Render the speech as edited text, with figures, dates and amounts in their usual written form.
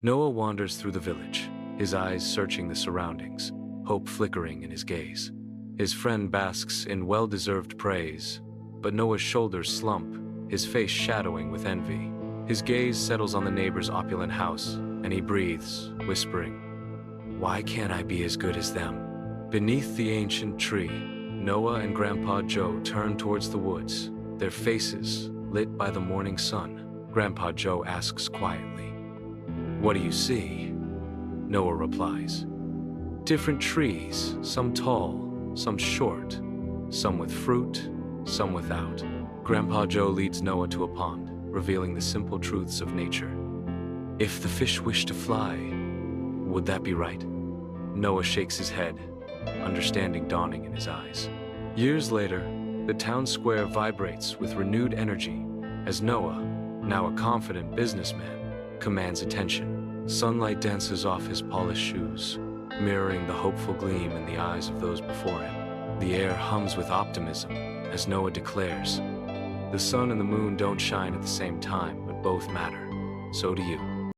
Noah wanders through the village, his eyes searching the surroundings, hope flickering in his gaze. His friend basks in well-deserved praise, but Noah's shoulders slump, his face shadowing with envy. His gaze settles on the neighbor's opulent house, and he breathes, whispering, "Why can't I be as good as them?" Beneath the ancient tree, Noah and Grandpa Joe turn towards the woods, their faces lit by the morning sun. Grandpa Joe asks quietly, "What do you see?" Noah replies, "Different trees, some tall, some short, some with fruit, some without." Grandpa Joe leads Noah to a pond, revealing the simple truths of nature. "If the fish wish to fly, would that be right?" Noah shakes his head, understanding dawning in his eyes. Years later, the town square vibrates with renewed energy as Noah, now a confident businessman, commands attention. Sunlight dances off his polished shoes, mirroring the hopeful gleam in the eyes of those before him. The air hums with optimism as Noah declares, "The sun and the moon don't shine at the same time, but both matter. So do you."